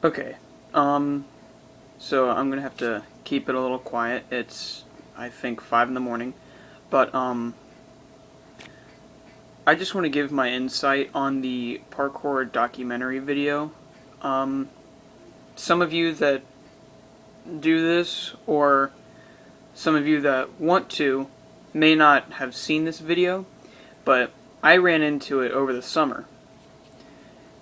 Okay, so I'm gonna have to keep it a little quiet. It's, I think, 5 in the morning. But, I just want to give my insight on the parkour documentary video. Um, some of you that do this, or some of you that want to, may not have seen this video, but I ran into it over the summer.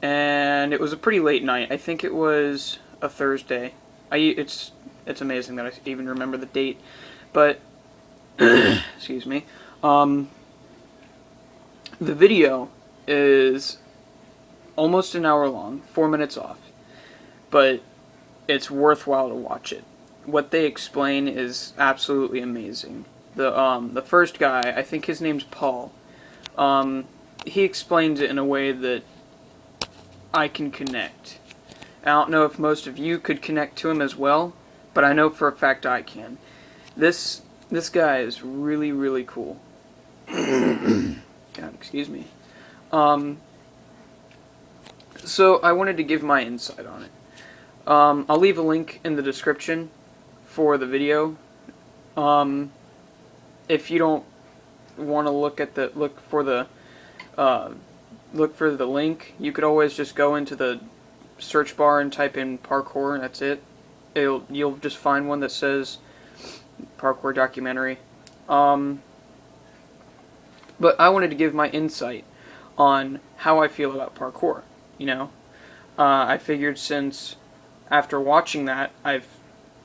And it was a pretty late night. I think it was a Thursday. It's amazing that I even remember the date. But excuse me. Um, the video is almost an hour long, 4 minutes off, but it's worthwhile to watch it. What they explain is absolutely amazing. The first guy, I think his name's Paul. He explains it in a way that I can connect. I don't know if most of you could connect to him as well, but I know for a fact I can. This guy is really, really cool. God, excuse me. So I wanted to give my insight on it. I'll leave a link in the description for the video. If you don't want to look for the link, you could always just go into the search bar and type in parkour, and that's it. You'll just find one that says parkour documentary. But I wanted to give my insight on how I feel about parkour. I figured since after watching that, I've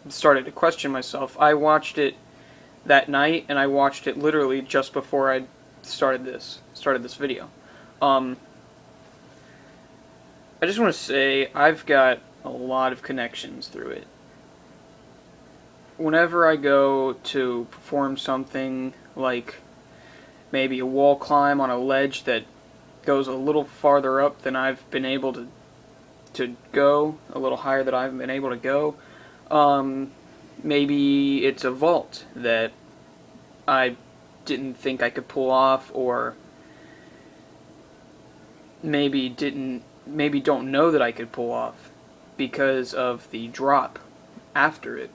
started to question myself. I watched it that night, and I watched it literally just before I started this video. I just want to say I've got a lot of connections through it. Whenever I go to perform something like maybe a wall climb on a ledge that goes a little farther up than I've been able to go, a little higher than I've been able to go, maybe it's a vault that I didn't think I could pull off, or maybe don't know that I could pull off because of the drop after it,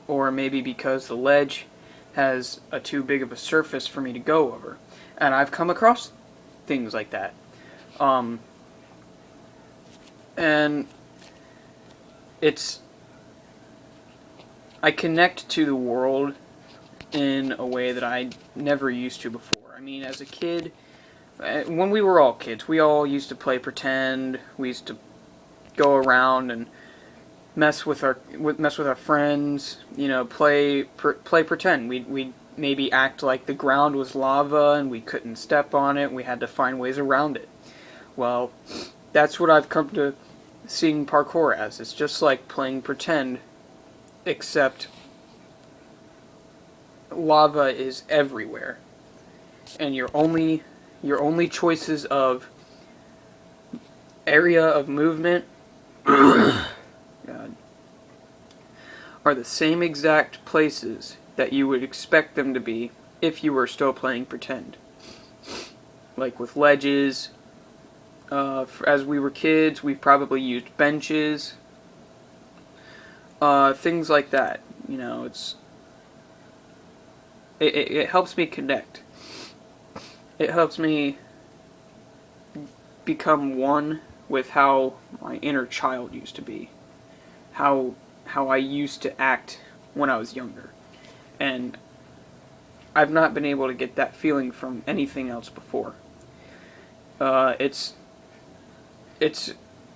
or maybe because the ledge has a too big of a surface for me to go over. And I've come across things like that. And I connect to the world in a way that I never used to before. I mean, as a kid, when we were all kids, we all used to play pretend. We used to go around and mess with our friends. Play pretend. We'd maybe act like the ground was lava and we couldn't step on it. We had to find ways around it. Well, that's what I've come to seeing parkour as. It's just like playing pretend, except lava is everywhere, and your only choices of area of movement God, are the same exact places that you would expect them to be if you were still playing pretend. Like with ledges, as we were kids, we probably used benches, things like that. It helps me connect. It helps me become one with how my inner child used to be, how I used to act when I was younger. And I've not been able to get that feeling from anything else before. It's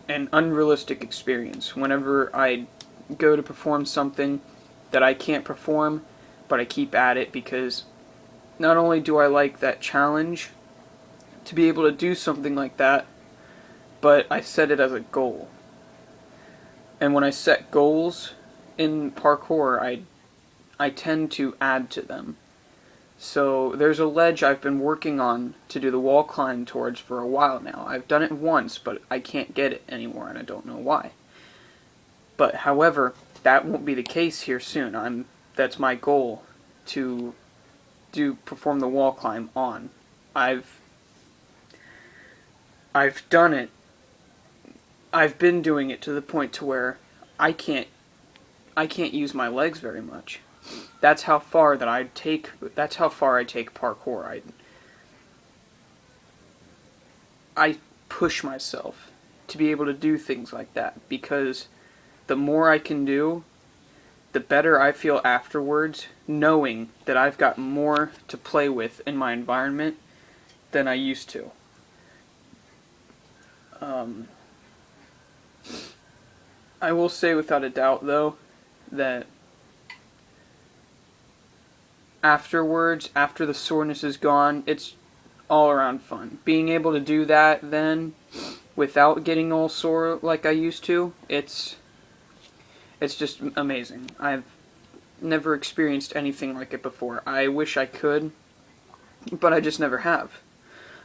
an unrealistic experience. Whenever I go to perform something that I can't perform, but I keep at it, because not only do I like that challenge to be able to do something like that, but I set it as a goal. And when I set goals in parkour, I tend to add to them. So there's a ledge I've been working on to do the wall climb towards for a while now. I've done it once, but I can't get it anymore, and I don't know why. But however, that won't be the case here soon. That's my goal, to perform the wall climb on. I've done it. I've been doing it to the point to where I can't use my legs very much. That's how far that I take. That's how far I take parkour. I push myself to be able to do things like that, because the more I can do, the better I feel afterwards, knowing that I've got more to play with in my environment than I used to. I will say without a doubt, though, that afterwards, after the soreness is gone, it's all around fun. Being able to do that then, without getting all sore like I used to, it's just amazing. I've never experienced anything like it before. I wish I could, but I just never have.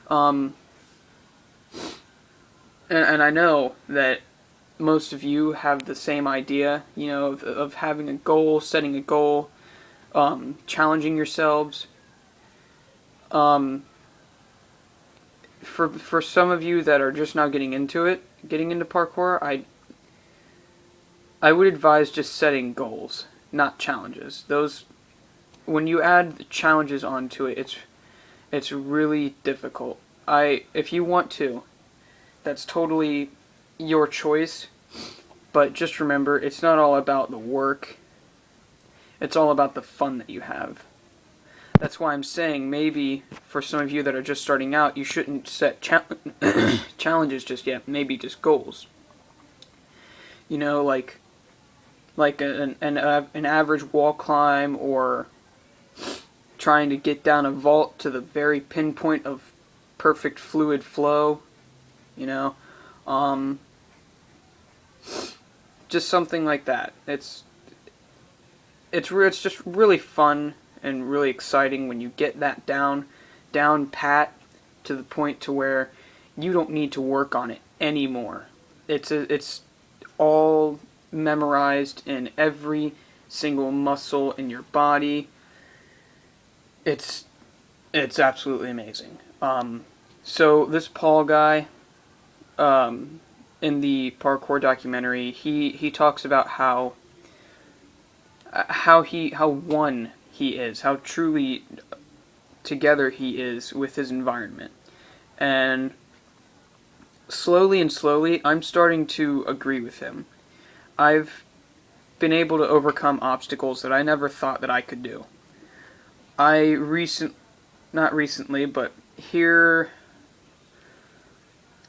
And I know that most of you have the same idea, you know, of having a goal, setting a goal, challenging yourselves. For some of you that are just now getting into parkour, I would advise just setting goals, not challenges. Those, when you add the challenges onto it, it's really difficult. If you want to, that's totally your choice, but just remember, it's not all about the work. It's all about the fun that you have. That's why I'm saying maybe for some of you that are just starting out, you shouldn't set challenges just yet. Maybe just goals. You know, like an average wall climb, or trying to get down a vault to the very pinpoint of perfect fluid flow. You know, just something like that. It's just really fun and really exciting when you get that down pat to the point to where you don't need to work on it anymore. It's all memorized in every single muscle in your body. It's absolutely amazing. So this Paul guy, in the parkour documentary, he talks about how one he is, how truly together he is with his environment. And slowly, I'm starting to agree with him. I've been able to overcome obstacles that I never thought that I could do. Not recently, but here,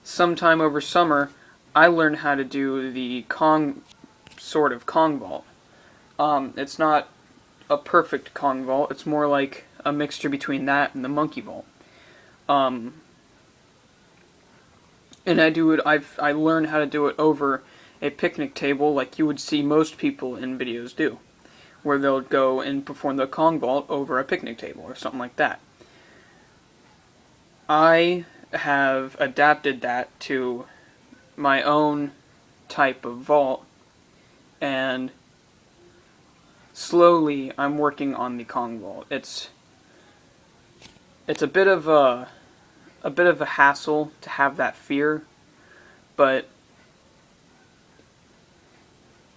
sometime over summer, I learned how to do the sort of Kong vault. It's not a perfect Kong vault. It's more like a mixture between that and the monkey vault. And I learned how to do it over a picnic table, like you would see most people in videos do, where they'll go and perform the Kong vault over a picnic table or something like that. I have adapted that to my own type of vault, and slowly I'm working on the Kong vault. It's a bit of a hassle to have that fear, but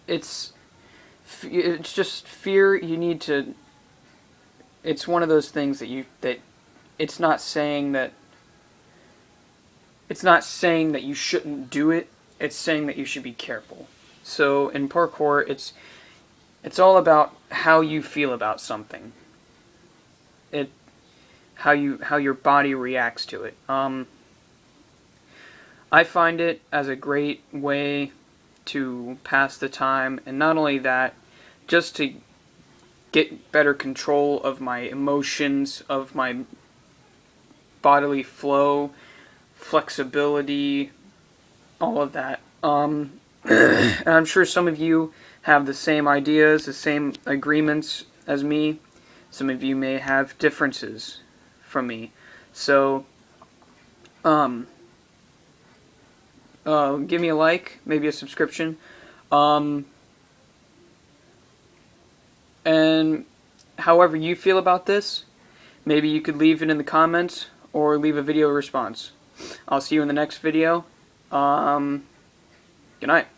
it's just fear. You need to. It's one of those things that it's not saying that you shouldn't do it. It's saying that you should be careful. So in parkour, it's all about how you feel about something. How your body reacts to it. I find it as a great way to pass the time, and not only that, just to get better control of my emotions, of my bodily flow, flexibility, all of that. And I'm sure some of you have the same ideas, the same agreements as me. Some of you may have differences from me. So, give me a like, maybe a subscription. And however you feel about this, maybe you could leave it in the comments or leave a video response. I'll see you in the next video. Good night.